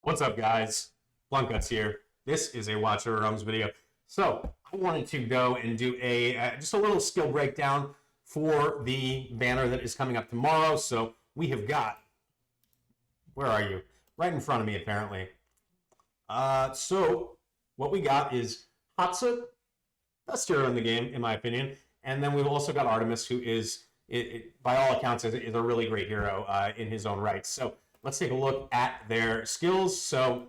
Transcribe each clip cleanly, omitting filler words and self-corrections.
What's up, guys? Blunt Guts here. This is a Watch Over Realms video. So I wanted to go and do just a little skill breakdown for the banner that is coming up tomorrow. So we have got, where are you? Right in front of me, apparently. So what we got is Hatssut, best hero in the game, in my opinion. And then we've also got Artemis, who is, by all accounts, is a really great hero in his own right. So let's take a look at their skills. So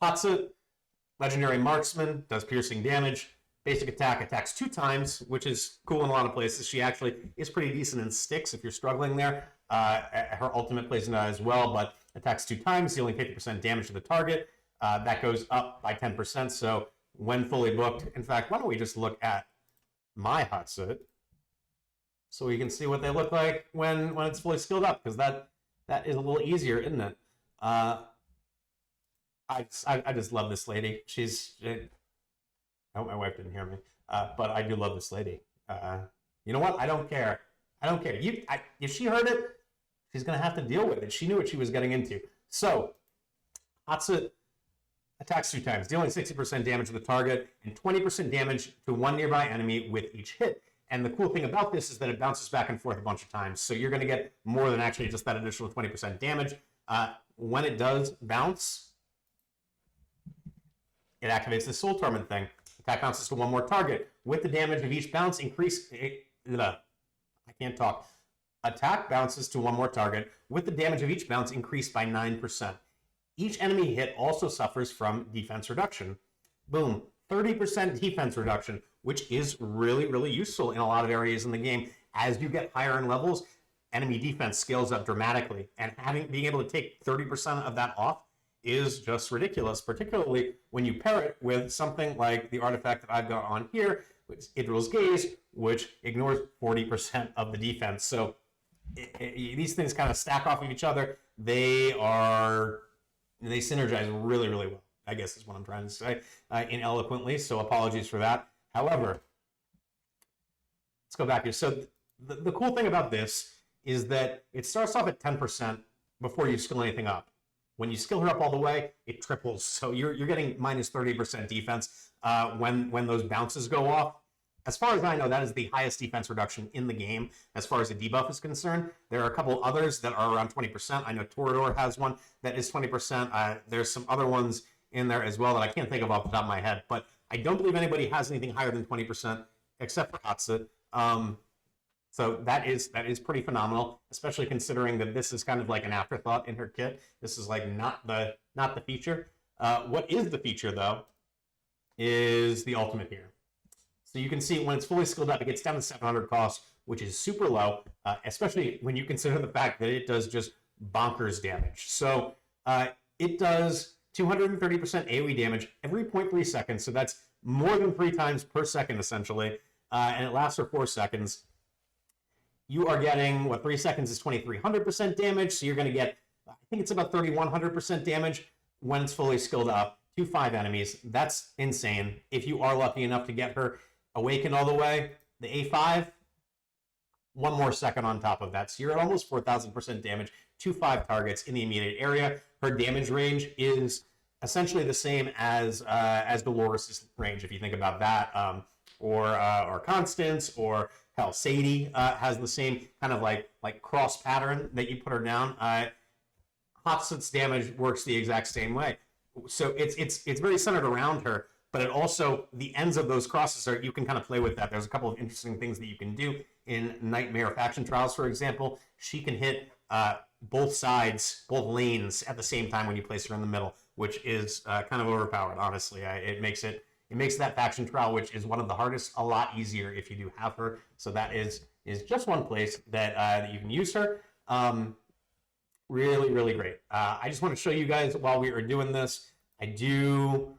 Hatssut, legendary marksman, does piercing damage. Basic attack, attacks 2 times, which is cool in a lot of places. She actually is pretty decent in sticks if you're struggling there. Her ultimate plays into that as well, but attacks 2 times, dealing 50% damage to the target. That goes up by 10%, so when fully booked. In fact, why don't we just look at my Hatssut so we can see what they look like when it's fully skilled up, because that is a little easier, isn't it? I just love this lady. I hope my wife didn't hear me, but I do love this lady. You know what? I don't care. I don't care. If she heard it, she's going to have to deal with it. She knew what she was getting into. So, Hatssut attacks 2 times, dealing 60% damage to the target and 20% damage to one nearby enemy with each hit. And the cool thing about this is that it bounces back and forth a bunch of times. So you're going to get more than actually just that additional 20% damage. When it does bounce, it activates the Soul Torment thing. Attack bounces to one more target. With the damage of each bounce, I can't talk. Attack bounces to one more target. With the damage of each bounce increased by 9%. Each enemy hit also suffers from defense reduction. Boom. 30% defense reduction, which is really, really useful in a lot of areas in the game. As you get higher in levels, enemy defense scales up dramatically, and being able to take 30% of that off is just ridiculous, particularly when you pair it with something like the artifact that I've got on here, which is Idril's Gaze, which ignores 40% of the defense. So these things kind of stack off of each other. They synergize really, really well, I guess is what I'm trying to say ineloquently, so apologies for that. However, let's go back here. So the cool thing about this is that it starts off at 10% before you skill anything up. When you skill her up all the way, it triples. So you're getting minus 30% defense when those bounces go off. As far as I know, that is the highest defense reduction in the game as far as the debuff is concerned. There are a couple others that are around 20%. I know Torador has one that is 20%. There's some other ones in there as well that I can't think of off the top of my head, but I don't believe anybody has anything higher than 20% except for Hatssut. So that is pretty phenomenal, especially considering that this is kind of like an afterthought in her kit. This is like not the feature. What is the feature though is the ultimate here. So you can see when it's fully skilled up, it gets down to 700 cost, which is super low, especially when you consider the fact that it does just bonkers damage. So it does 230% AoE damage every 0.3 seconds, so that's more than 3 times per second, essentially, and it lasts for 4 seconds. You are getting, 3 seconds is 2,300% damage, so you're going to get, I think it's about 3,100% damage when it's fully skilled up to 5 enemies. That's insane. If you are lucky enough to get her awakened all the way, the A5, 1 more second on top of that. So you're at almost 4,000% damage to 5 targets in the immediate area. Her damage range is essentially the same as Dolores' range, if you think about that, or Constance, or hell, Sadie has the same kind of like cross pattern that you put her down. Hatssut's damage works the exact same way. So it's very centered around her, but it also, the ends of those crosses you can kind of play with that. There's a couple of interesting things that you can do in Nightmare Faction Trials, for example. She can hit both sides, both lanes at the same time when you place her in the middle, which is kind of overpowered, honestly. It makes that faction trial, which is one of the hardest, a lot easier if you do have her. So that is just one place that you can use her. Really, really great. I just want to show you guys while we are doing this, I do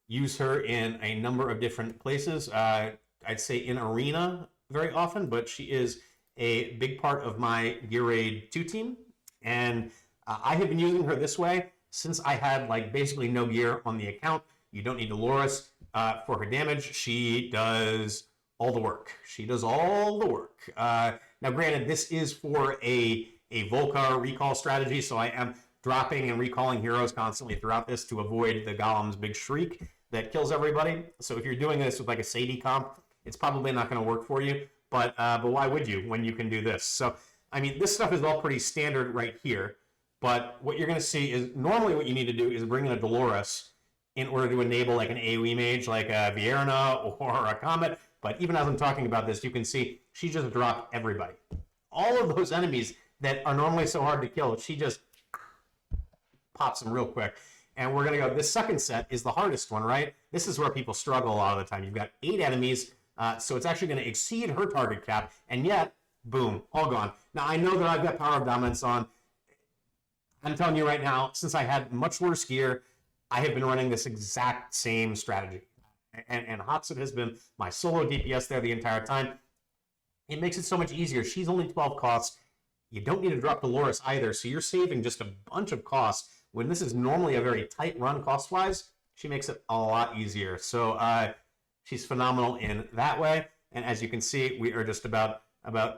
use her in a number of different places. I'd say in Arena very often, but she is a big part of my Gear Raid 2 team. And I have been using her this way since I had basically no gear on the account. You don't need Dolores for her damage. She does all the work. She does all the work. Now, granted, this is for a Volcar recall strategy, so I am dropping and recalling heroes constantly throughout this to avoid the Golem's big shriek that kills everybody. So if you're doing this with like a Sadie comp, it's probably not going to work for you. But why would you when you can do this? So, I mean, this stuff is all pretty standard right here. But what you're going to see is normally what you need to do is bring in a Dolores in order to enable like an AoE mage like a Vierna or a Comet. But even as I'm talking about this, you can see she just dropped everybody. All of those enemies that are normally so hard to kill, she just pops them real quick. And we're going to go, this second set is the hardest one, right? This is where people struggle a lot of the time. You've got 8 enemies, so it's actually going to exceed her target cap, and yet, boom, all gone. Now, I know that I've got Power of Dominance on. I'm telling you right now, since I had much worse gear, I have been running this exact same strategy. And Hatssut has been my solo DPS there the entire time. It makes it so much easier. She's only 12 costs. You don't need to drop Dolores either, so you're saving just a bunch of costs. When this is normally a very tight run cost-wise, she makes it a lot easier. So she's phenomenal in that way. And as you can see, we are just about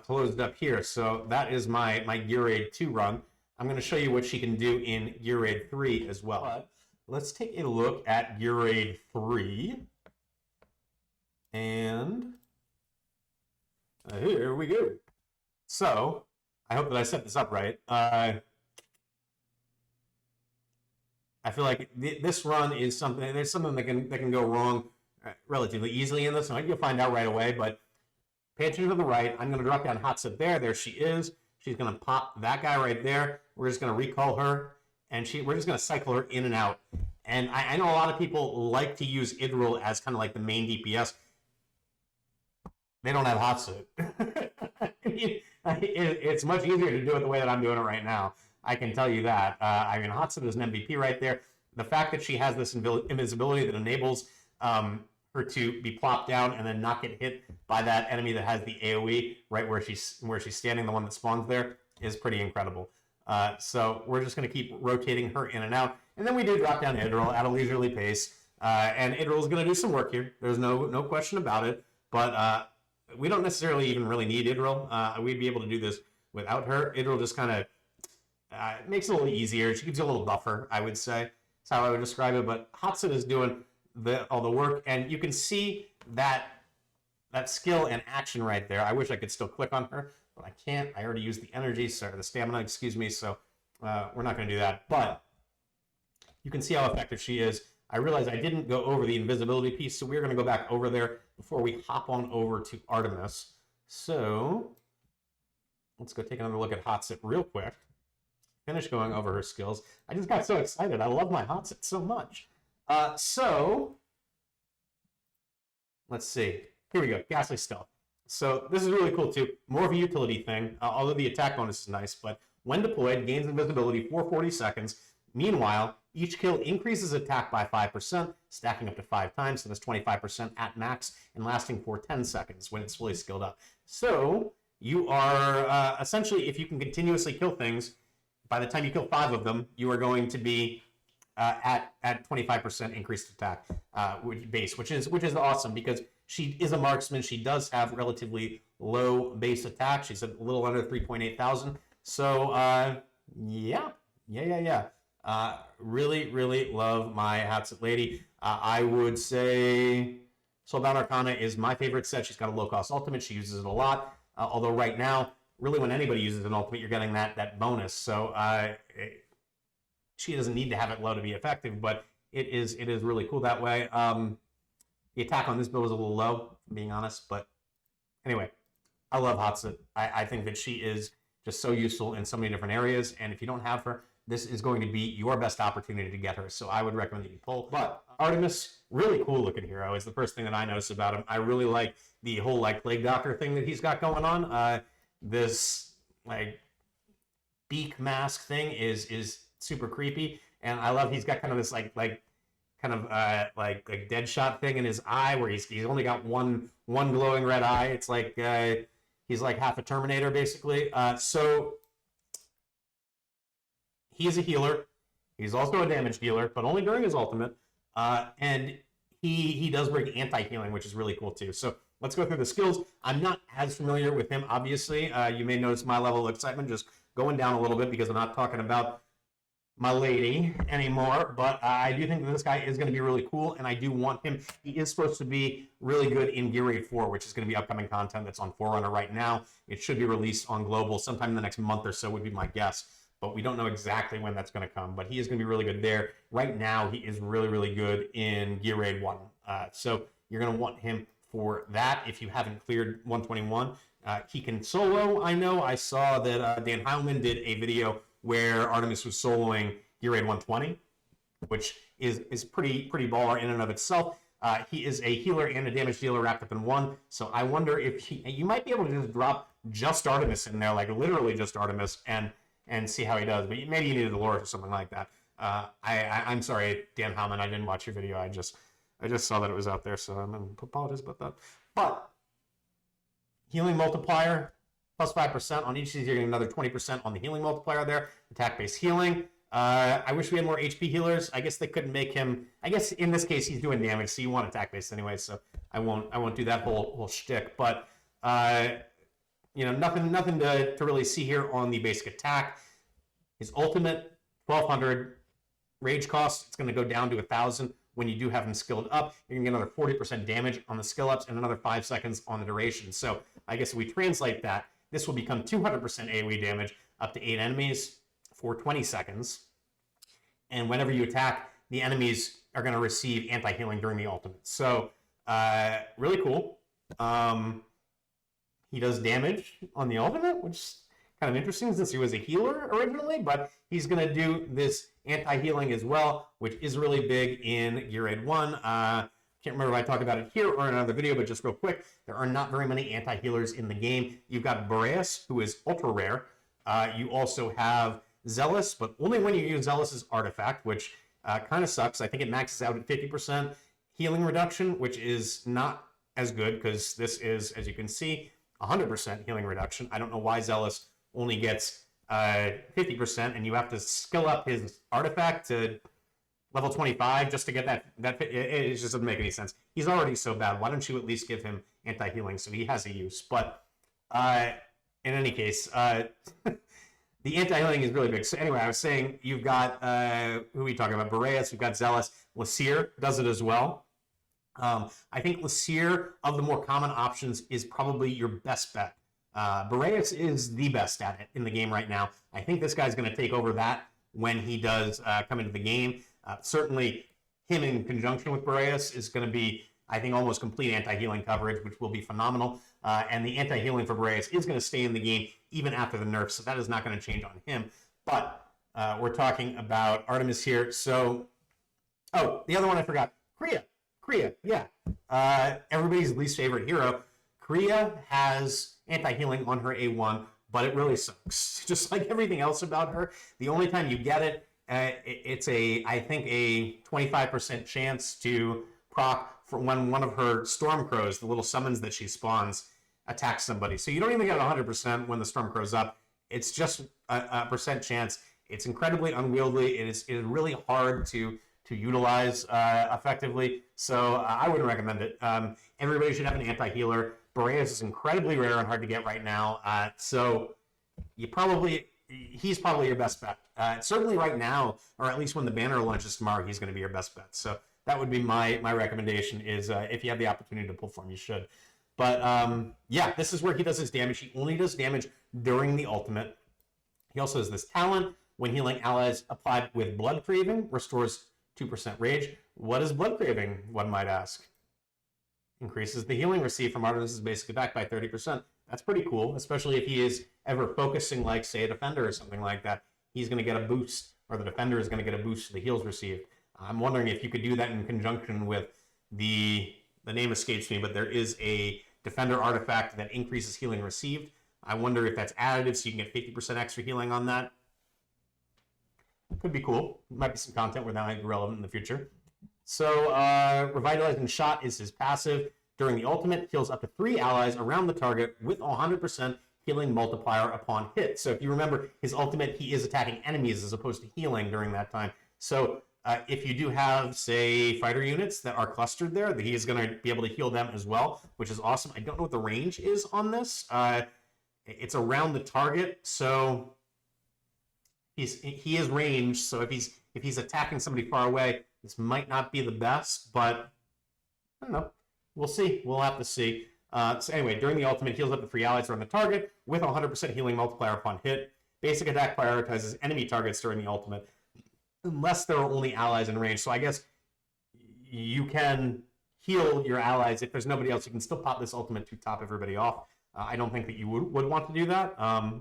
closed up here. So that is my Gear Raid 2 run. I'm going to show you what she can do in Gear Raid 3 as well. But let's take a look at Gear Raid 3. And here we go. So I hope that I set this up right. I feel like this run is something. There's something that can go wrong relatively easily in this, and you'll find out right away. But pay attention to the right. I'm going to drop down Hatssut there. There she is. She's going to pop that guy right there. We're just going to recall her, and we're just going to cycle her in and out. And I know a lot of people like to use Idril as kind of like the main DPS. They don't have Hatssut. It's much easier to do it the way that I'm doing it right now. I can tell you that. I mean, Hatssut is an MVP right there. The fact that she has this invisibility that enables her to be plopped down and then not get hit by that enemy that has the AoE right where she's standing, the one that spawns there, is pretty incredible. So we're just going to keep rotating her in and out. And then we do drop down Idril at a leisurely pace. And Idril is going to do some work here. There's no question about it. But we don't necessarily even really need Idril. We'd be able to do this without her. Idril just kind of makes it a little easier. She gives you a little buffer, I would say. That's how I would describe it. But Hatssut is doing all the work, and you can see that skill and action right there. I wish I could still click on her, but I can't. I already used the energy, or the stamina, excuse me, so we're not going to do that. But you can see how effective she is. I realize I didn't go over the invisibility piece, so we're going to go back over there before we hop on over to Artemis. So let's go take another look at Hatssut real quick. Finish going over her skills. I just got so excited. I love my Hatssut so much. So let's see. Here we go. Ghastly Stealth. So this is really cool too. More of a utility thing, although the attack bonus is nice. But when deployed, gains invisibility for 40 seconds. Meanwhile, each kill increases attack by 5%, stacking up to 5 times. So that's 25% at max and lasting for 10 seconds when it's fully skilled up. So you are essentially, if you can continuously kill things, by the time you kill 5 of them, you are going to be at 25% increased attack base, which is awesome because she is a marksman. She does have relatively low base attack. She's a little under 3.8 thousand. So yeah. Really love my Hatssut lady. I would say Soulbound Arcana is my favorite set. She's got a low cost ultimate. She uses it a lot. Although right now, really when anybody uses an ultimate, you're getting that bonus. So she doesn't need to have it low to be effective, but it is really cool that way. The attack on this build is a little low, if I'm being honest, but anyway, I love Hatssut. I think that she is just so useful in so many different areas, and if you don't have her, this is going to be your best opportunity to get her, so I would recommend that you pull. But Artemis, really cool looking hero is the first thing that I notice about him. I really like the whole Plague Doctor thing that he's got going on. This beak mask thing is super creepy, and I love he's got kind of this like Deadshot thing in his eye where he's only got one glowing red eye. It's like he's like half a Terminator basically. So he is a healer. He's also a damage dealer, but only during his ultimate. And he does bring anti-healing, which is really cool too. So let's go through the skills. I'm not as familiar with him, obviously. You may notice my level of excitement just going down a little bit because I'm not talking about my lady anymore, but I do think that this guy is going to be really cool, and I do want him. He is supposed to be really good in Gear Raid 4, which is going to be upcoming content that's on Forerunner right now. It should be released on Global sometime in the next month or so would be my guess, but we don't know exactly when that's going to come, but he is going to be really good there. Right now, he is really, really good in Gear Raid 1, so you're going to want him for that if you haven't cleared 121. He can solo, I know. I saw that Dan Heilman did a video where Artemis was soloing Gear Raid 120, which is pretty baller in and of itself. He is a healer and a damage dealer wrapped up in one, so I wonder if you might be able to just drop just Artemis in there, like literally just Artemis, and see how he does. But maybe you needed Dolores or something like that. I'm sorry, Dan Heilman, I didn't watch your video. I just saw that it was out there, so I'm going to apologize about that. But healing multiplier, plus 5% on each of these. You're getting another 20% on the healing multiplier there. Attack-based healing. I wish we had more HP healers. I guess they couldn't make him. I guess in this case he's doing damage, so you want attack-based anyway. So I won't do that whole shtick. But nothing to really see here on the basic attack. His ultimate 1200 rage cost. It's going to go down to 1000. When you do have him skilled up, you're going to get another 40% damage on the skill ups and another 5 seconds on the duration. So I guess if we translate that, this will become 200% AoE damage up to 8 enemies for 20 seconds. And whenever you attack, the enemies are going to receive anti-healing during the ultimate. So really cool. He does damage on the ultimate, which is kind of interesting since he was a healer originally, but he's going to do this anti-healing as well, which is really big in Gear Raid 1. Can't remember if I talked about it here or in another video, but just real quick, there are not very many anti-healers in the game. You've got Boreas, who is ultra rare. You also have Zealous, but only when you use Zealous's artifact, which kind of sucks. I think it maxes out at 50% healing reduction, which is not as good because this is, as you can see, 100% healing reduction. I don't know why Zealous only gets 50%, and you have to skill up his artifact to level 25 just to get that it just doesn't make any sense. He's already so bad. Why don't you at least give him anti-healing so he has a use? But in any case, the anti-healing is really big. So anyway, I was saying you've got who are we talking about? Boreas, you've got Zealous. Lasir does it as well. I think Lasir, of the more common options, is probably your best bet. Boreas is the best at it in the game right now. I think this guy's going to take over that when he does come into the game. Certainly, him in conjunction with Boreas is going to be, I think, almost complete anti-healing coverage, which will be phenomenal. And the anti-healing for Boreas is going to stay in the game even after the nerf, so that is not going to change on him. But we're talking about Artemis here. So, oh, the other one I forgot. Kriya, yeah. Everybody's least favorite hero. Kriya has anti-healing on her A1, but it really sucks. Just like everything else about her, the only time you get it, it's I think a 25% chance to proc for when one of her storm crows, the little summons that she spawns, attacks somebody. So you don't even get 100% when the storm crow's up. It's just a percent chance. It's incredibly unwieldy. It is really hard to utilize effectively. So I wouldn't recommend it. Everybody should have an anti-healer. Boreas is incredibly rare and hard to get right now. So he's probably your best bet. Certainly right now, or at least when the banner launches tomorrow, he's going to be your best bet. So that would be my recommendation is if you have the opportunity to pull for him, you should. But yeah, this is where he does his damage. He only does damage during the ultimate. He also has this talent. When healing allies applied with Blood Craving, restores 2% rage. What is Blood Craving, one might ask? Increases the healing received from Artemis' basic attack by 30%. That's pretty cool, especially if he is ever focusing, like, say, a defender or something like that. He's going to get a boost, or the defender is going to get a boost to the heals received. I'm wondering if you could do that in conjunction with the name escapes me, but there is a defender artifact that increases healing received. I wonder if that's additive, so you can get 50% extra healing on that. Could be cool. Might be some content where that might be relevant in the future. So, Revitalizing Shot is his passive. During the ultimate, heals up to 3 allies around the target with 100% healing multiplier upon hit. So if you remember, his ultimate, he is attacking enemies as opposed to healing during that time. So if you do have, say, fighter units that are clustered there, he is going to be able to heal them as well, which is awesome. I don't know what the range is on this. It's around the target, so he is ranged, so if he's attacking somebody far away, this might not be the best, but I don't know. We'll see. We'll have to see. So anyway, during the ultimate, heals up to 3 allies around the target with 100% healing multiplier upon hit. Basic attack prioritizes enemy targets during the ultimate, unless there are only allies in range. So I guess you can heal your allies. If there's nobody else, you can still pop this ultimate to top everybody off. I don't think that you would want to do that,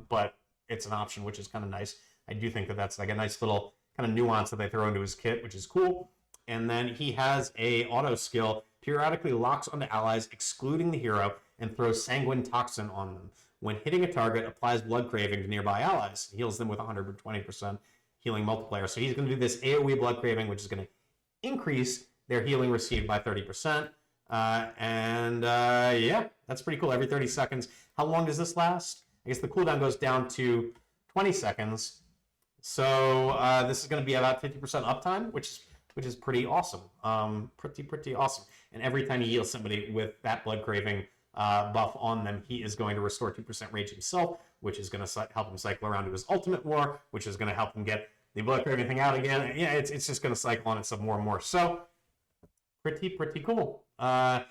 but it's an option, which is kind of nice. I do think that that's like a nice little kind of nuance that they throw into his kit, which is cool. And then he has a auto skill, periodically locks onto allies, excluding the hero, and throws Sanguine Toxin on them. When hitting a target, applies Blood Craving to nearby allies, heals them with 120% healing multiplier. So he's going to do this AoE Blood Craving, which is going to increase their healing received by 30%. Yeah, that's pretty cool. Every 30 seconds. How long does this last? I guess the cooldown goes down to 20 seconds. So this is going to be about 50% uptime, which is pretty awesome. Pretty awesome. And every time he heals somebody with that Blood Craving buff on them, he is going to restore 2% rage himself, which is going to help him cycle around to his ultimate war, which is going to help him get the Blood Craving thing out again. Yeah, it's just going to cycle on itself more and more. So pretty cool. I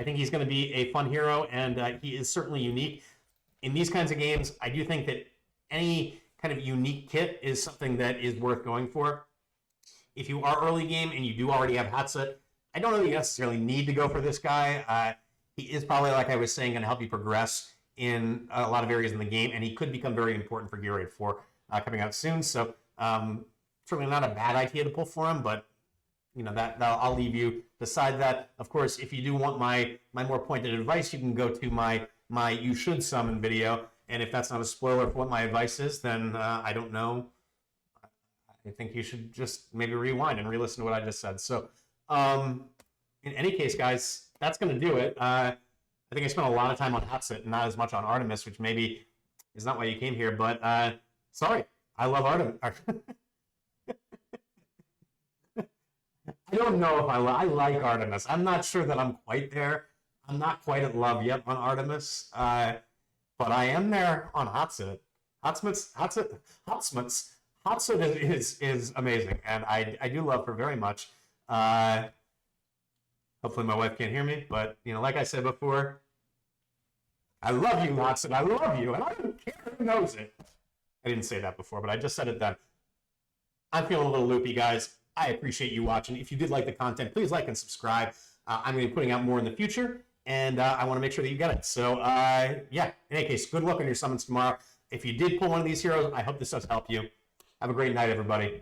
think he's going to be a fun hero, and he is certainly unique. In these kinds of games, I do think that any kind of unique kit is something that is worth going for. If you are early game and you do already have Hatssut, I don't know that you necessarily need to go for this guy. He is probably, like I was saying, going to help you progress in a lot of areas in the game, and he could become very important for Gear Raid 4 coming out soon. So certainly not a bad idea to pull for him, but that I'll leave you decide that. Of course, if you do want my more pointed advice, you can go to my You Should Summon video, and if that's not a spoiler for what my advice is, then I don't know. I think you should just maybe rewind and re-listen to what I just said. So in any case, guys, that's going to do it. I think I spent a lot of time on Hatssut and not as much on Artemis, which maybe is not why you came here, but sorry. I love Artemis. I don't know if I like Artemis. I'm not sure that I'm quite there. I'm not quite at love yet on Artemis, but I am there on Hatssut. Hatssut is amazing, and I do love her very much. Hopefully my wife can't hear me, but like I said before, I love you, Hatssut. I love you, and I don't care who knows it. I didn't say that before, but I just said it then. I'm feeling a little loopy, guys. I appreciate you watching. If you did like the content, please like and subscribe. I'm going to be putting out more in the future, and I want to make sure that you get it. So, yeah, in any case, good luck on your summons tomorrow. If you did pull one of these heroes, I hope this does help you. Have a great night, everybody.